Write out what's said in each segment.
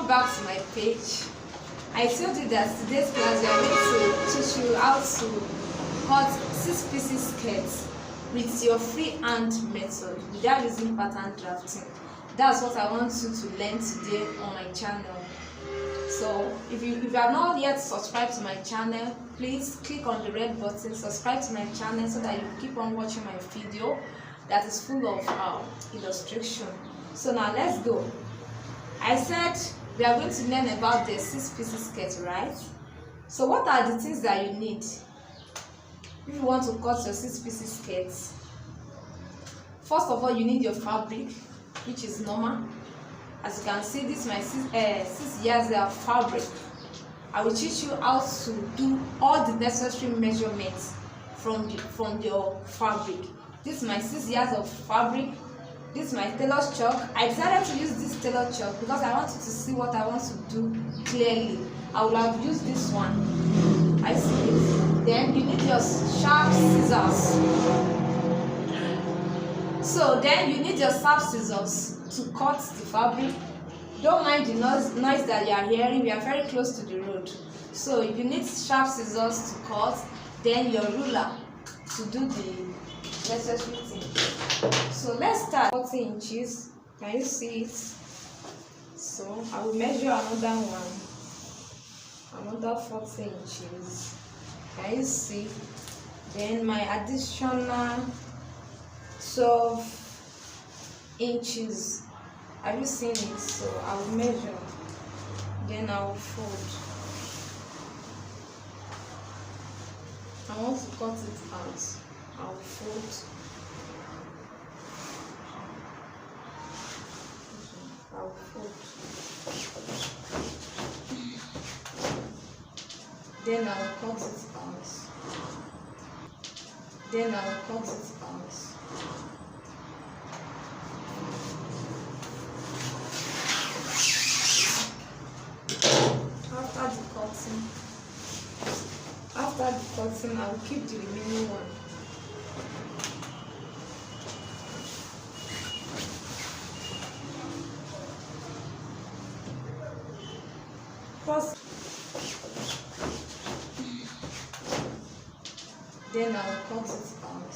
welcome back to my page. I told you that today's class we are going to teach you how to cut 6-piece skirts with your freehand method without using pattern drafting. That's what I want you to learn today on my channel. So if you have not yet subscribed to my channel, please click on the red button, subscribe to my channel so that you keep on watching my video that is full of illustration. So now let's go. I said we are going to learn about the 6-piece skirt, right? So what are the things that you need if you want to cut your 6-piece skirt? First of all, you need your fabric, which is normal. As you can see, this is my 6 years of fabric. I will teach you how to do all the necessary measurements from your fabric. This is my 6 years of fabric. This is my tailor's chalk. I decided to use this tailor chalk because I want you to see what I want to do clearly. I will have used this one. I see it. Then you need your sharp scissors. So then you need your sharp scissors to cut the fabric. Don't mind the noise that you are hearing. We are very close to the road. So you need sharp scissors to cut. Then your ruler to do the necessary thing. So let's start 40 inches. Can you see it? So I will measure another one, another 40 inches. Can you see? Then my additional 12 inches. Have you seen it? So I will measure. Then I will fold. I want to cut it out. I will fold. I'll fold. Then I'll cut it out. Then I'll cut it out. After the cutting, I will keep the remaining one. First, then I will cut it out.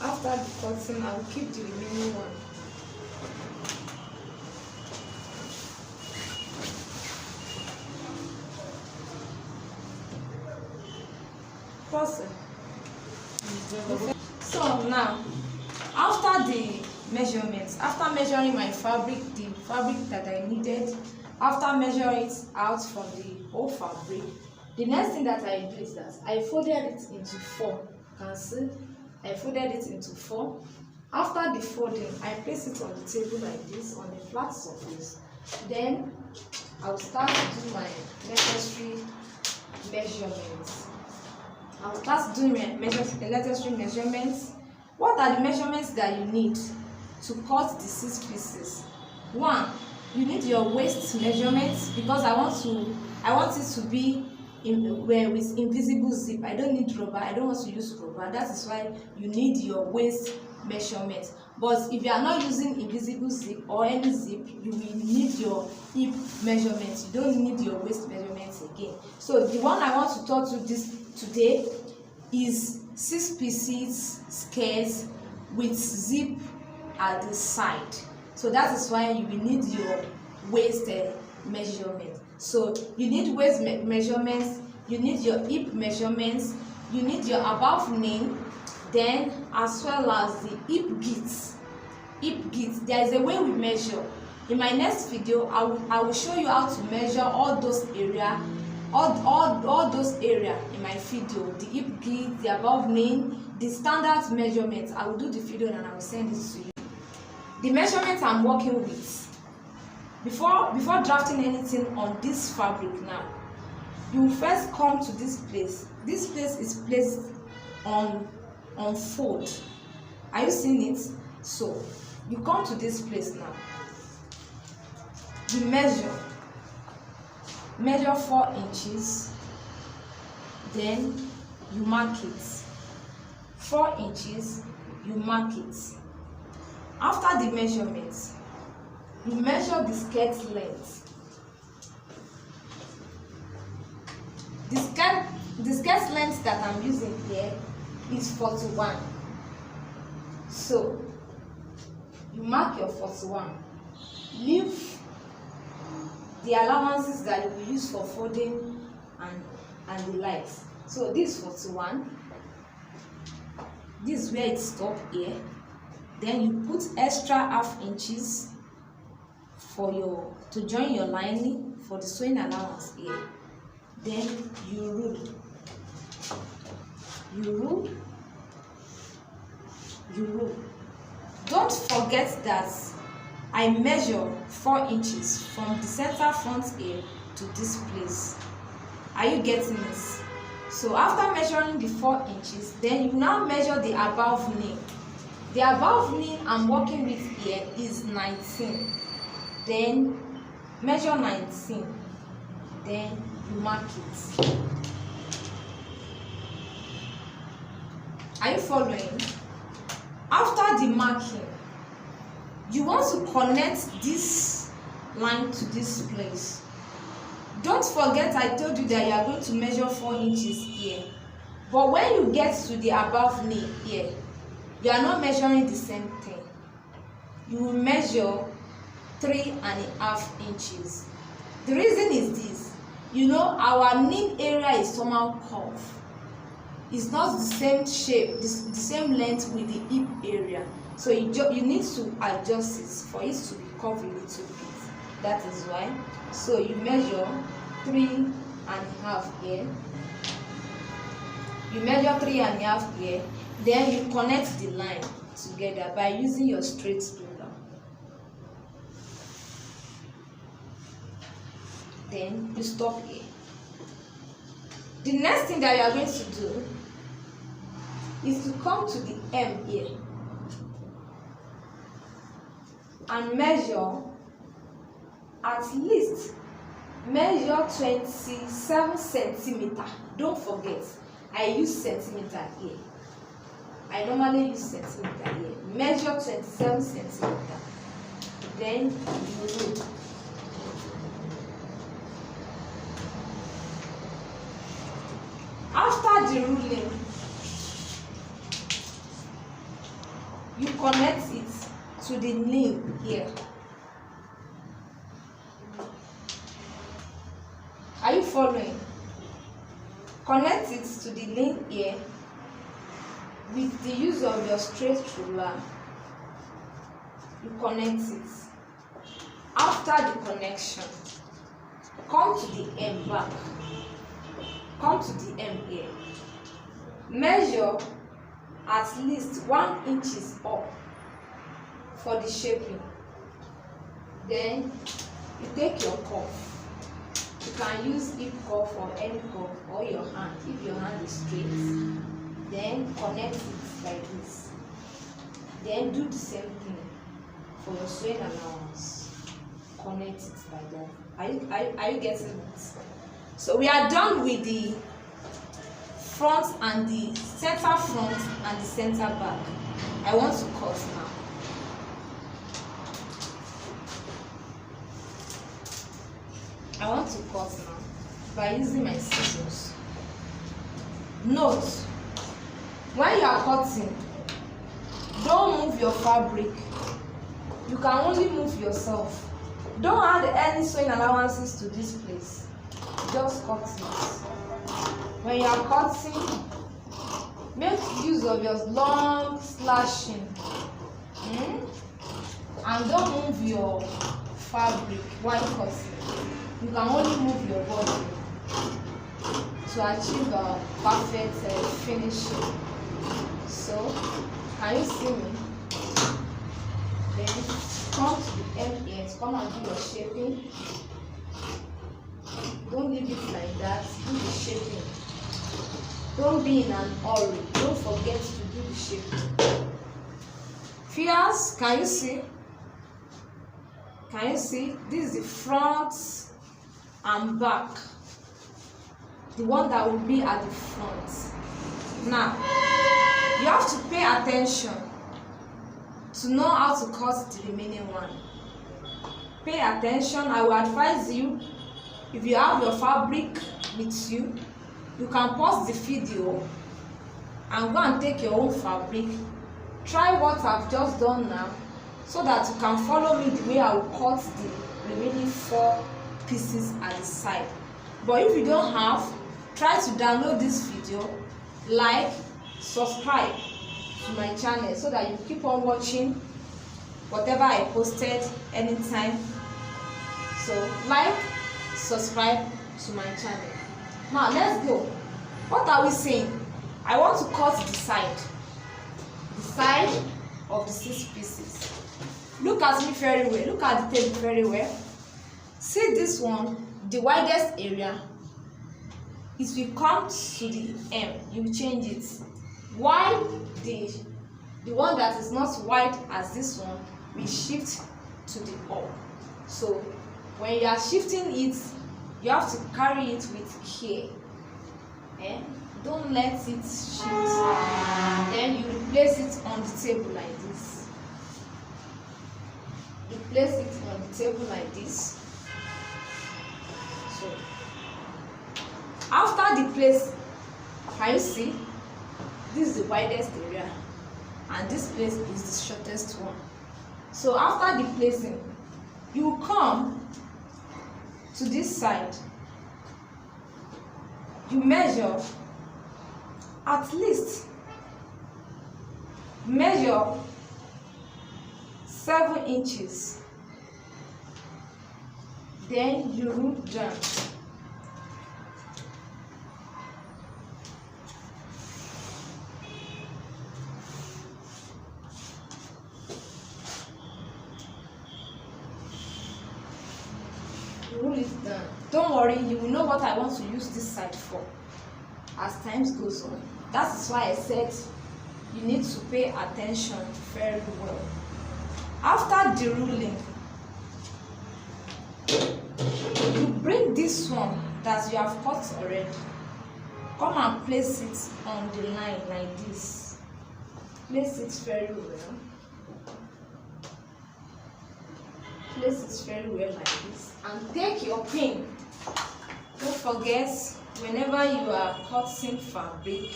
After the cutting, I will keep the remaining one. So now, after the measurements, after measuring my fabric, the fabric that I needed, after measuring it out from the whole fabric, the next thing that I do is that I folded it into 4. You can see, I folded it into 4. After the folding, I place it on the table like this, on a flat surface. Then I will start to do my necessary measurements. I will start doing my necessary measurements. What are the measurements that you need to cut the 6 pieces? 1, you need your waist measurements because I want it to be with invisible zip. I don't need rubber. I don't want to use rubber. That is why you need your waist measurement. But if you are not using invisible zip or any zip, you will need your hip measurements. You don't need your waist measurements again. So the one I want to talk to this today is 6 pieces skirts with zip at the side. So that is why you will need your waist measurement. So you need waist measurements, you need your hip measurements, you need your above knee, then as well as the hip gits. There is a way we measure. In my next video, I will show you how to measure all those areas. All those areas in my video, the hip git, the above knee, the standard measurements. I will do the video and I will send it to you. The measurements I'm working with. Before drafting anything on this fabric now, you will first come to this place. This place is placed on fold. Are you seeing it? So you come to this place now. You measure 4 inches, then you mark it. 4 inches, you mark it. After the measurement, you measure the skirt length. The skirt length that I'm using here is 41. So you mark your 41. Leave the allowances that you will use for folding and the likes. So this 41. This is where it stops here. Then you put extra half inches for to join your lining for the sewing allowance here. Then you rule. You rule. Don't forget that I measure 4 inches from the center front here to this place. Are you getting this? So after measuring the 4 inches, then you now measure the above knee. The above knee I'm working with here is 19. Then measure 19. Then you mark it. Are you following? After the marking, you want to connect this line to this place. Don't forget I told you that you are going to measure 4 inches here. But when you get to the above knee here, you are not measuring the same thing. You will measure 3.5 inches. The reason is this. You know, our knee area is somehow curved. It's not the same shape, the same length with the hip area. So you need to adjust it for it to be curved a little bit. That is why. So you measure 3.5 here. You measure 3.5 here. Then you connect the line together by using your straight ruler. Then you stop here. The next thing that you are going to do is to come to the M here and measure at least 27 centimeter. Don't forget, I use centimeter here. I normally use centimeter here. Measure 27 centimeter. Then you rule. After the ruling, you connect it to the knee here. Are you following? Connect it to the knee here with the use of your straight ruler. You connect it. After the connection, come to the M back. Come to the M here. Measure at least 1 inch up for the shaping. Then you take your cuff. You can use hip cuff or any cuff or your hand if your hand is straight. Then connect it like this. Then do the same thing for your sewing allowance. Connect it like that. Are you getting it? So we are done with the front and the center front and the center back. I want to cut now. I want to cut now by using my scissors. Note, when you are cutting, don't move your fabric. You can only move yourself. Don't add any sewing allowances to this place. Just cut it. When you are cutting, make use of your long slashing. And don't move your fabric while cutting. You can only move your body to achieve a perfect finishing. So, can you see me? Then come to the end here, come and do your shaping. Don't leave it like that, do the shaping. Don't be in an hurry, don't forget to do the shaping. Viewers, can you see? Can you see? This is the front and back. The one that will be at the front. Now, you have to pay attention to know how to cut the remaining one. Pay attention. I will advise you, if you have your fabric with you, you can pause the video and go and take your own fabric. Try what I've just done now, so that you can follow me the way I will cut the remaining 4 pieces at the side. But if you don't have, try to download this video, like, subscribe to my channel, so that you keep on watching whatever I posted anytime. So like, subscribe to my channel. Now let's go. What are we saying? I want to cut the side of the 6 pieces. Look at me very well. Look at the tape very well. See this one, the widest area. It will come to the M. You change it. While the one that is not wide as this one will shift to the up. So when you are shifting it, you have to carry it with care. Don't let it shift. Then you place it on the table like this. You place it on the table like this. So after the place, can you see? This is the widest area, and this place is the shortest one. So after the placing, you come to this side. You measure, at least measure 7 inches. Then you root down. Roll it down. Don't worry, you will know what I want to use this side for as time goes on. That is why I said you need to pay attention very well. After the ruling, you bring this one that you have cut already. Come and place it on the line like this. Place it very well. Place it very well like this, and take your pin. Don't forget, whenever you are cutting fabric,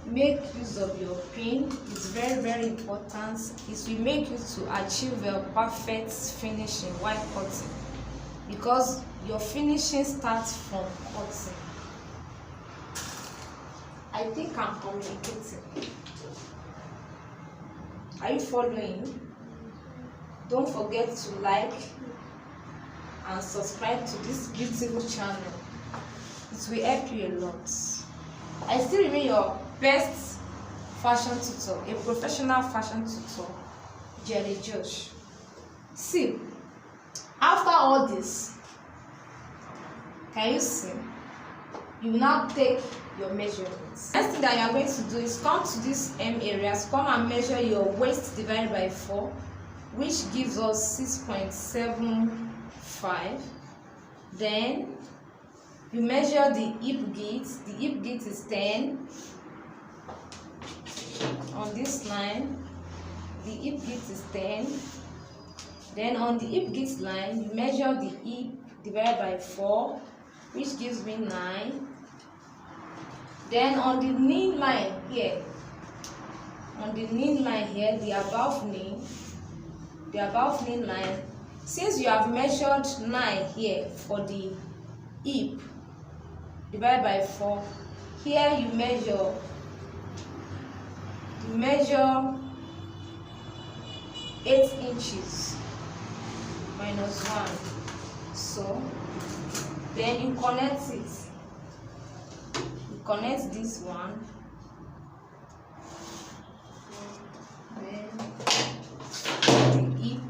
make use of your pin. It's very important. It will make you to achieve a perfect finishing while cutting, because your finishing starts from cutting. I think I'm communicating. Are you following? Don't forget to like and subscribe to this beautiful channel. It will help you a lot. I still remain your best fashion tutor, a professional fashion tutor, Jerry Josh. See, after all this, can you see? You now take your measurements. Next thing that you are going to do is come to these M areas, come and measure your waist divided by 4, which gives us 6.75. Then you measure the hip gate. The hip gate is 10 on this line. The hip gate is 10. Then on the hip gate line, you measure the hip divided by 4, which gives me 9. Then on the knee line here, the above knee line, since you have measured 9 here for the hip divided by 4, here you measure 8 inches minus 1. So then you connect it. You connect this one. Then the hip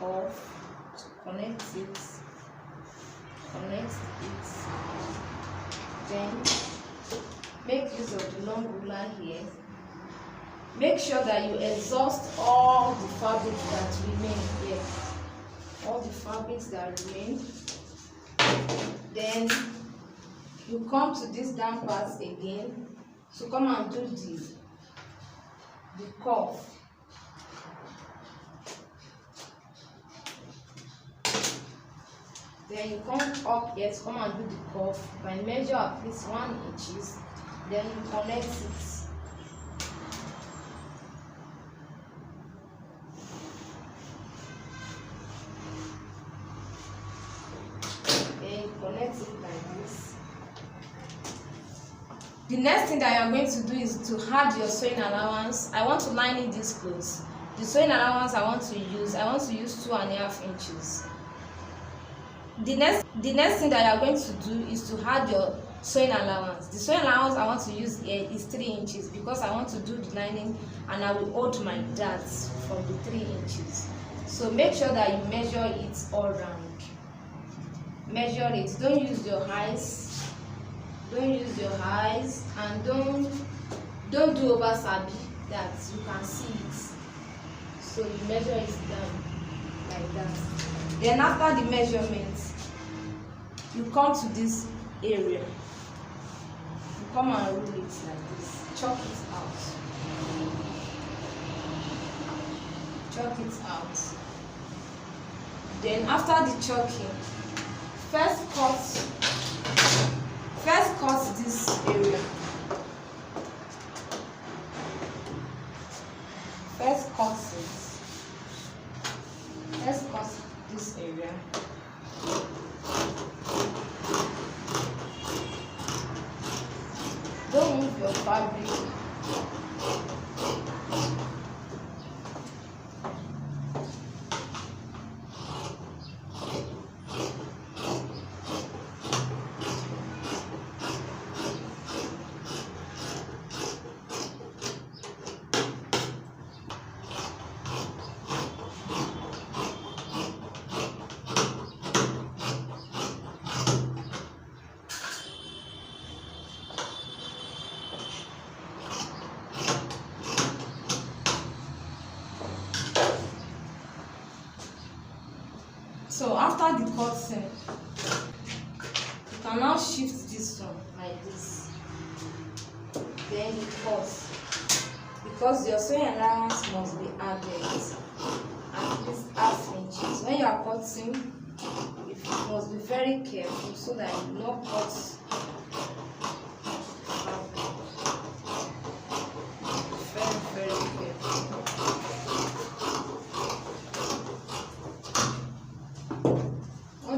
off, connect it. Then make use of the long ruler here. Make sure that you exhaust all the fabrics that remain here. All the fabrics that remain. Then you come to this down part again to come and do the cuff. Then you come up here to come and do the cuff by measure at least 1 inch. Then you connect it. Then you connect it like this. The next thing that you are going to do is to add your sewing allowance. I want to line in these clothes. The sewing allowance I want to use 2.5 inches. The next thing that you are going to do is to add your sewing allowance. The sewing allowance I want to use here is 3 inches because I want to do the lining and I will hold my darts from the 3 inches. So make sure that you measure it all round. Measure it. Don't use your eyes. Don't use your eyes, and don't do over sabi that you can see it. So you measure it down like that. Then after the measurement, you come to this area. You come and roll it like this. Chalk it out. Chalk it out. Then after the chalking, first cut this area. First cut this area. Don't move your fabric. So after the cutting, you can now shift this one like this. Then you cut, because your sewing allowance must be added at least 1/2 inches. When you are cutting, you must be very careful so that you do not cut. Very careful.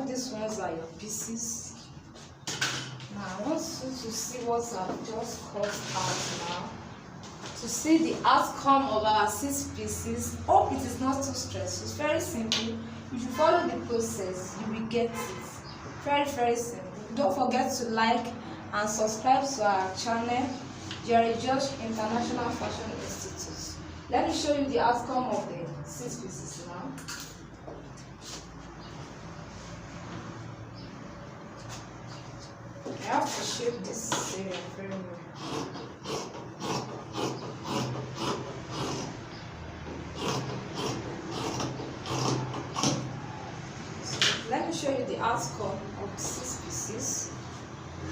These ones are your pieces. Now I want you to see what I've just cut out now. To see the outcome of our 6 pieces. Hope it is not too stressful. It's very simple. If you follow the process, you will get it. Very simple. Don't forget to like and subscribe to our channel, Jerry George International Fashion Institute. Let me show you the outcome of the 6 pieces now. I have to shape this area very well. So let me show you the outcome of the 6 pieces.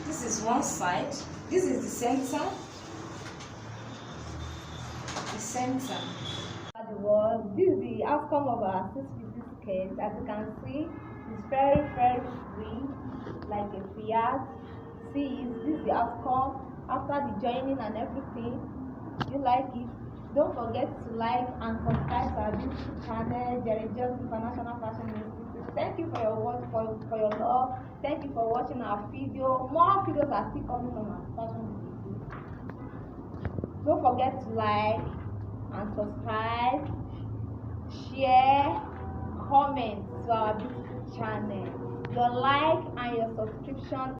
This is one side. This is the center. The center. The wall. This is the outcome of our 6 pieces skirt. As you can see, it's very free, like a freehand. See, this is the outcome after the joining and everything. You like it? Don't forget to like and subscribe to our YouTube channel, Jerry George International Fashion Institute. Thank you for your love. Thank you for watching our video. More videos are still coming on our fashion institute. Don't forget to like and subscribe, share, comment to our beautiful channel. Your like and your subscription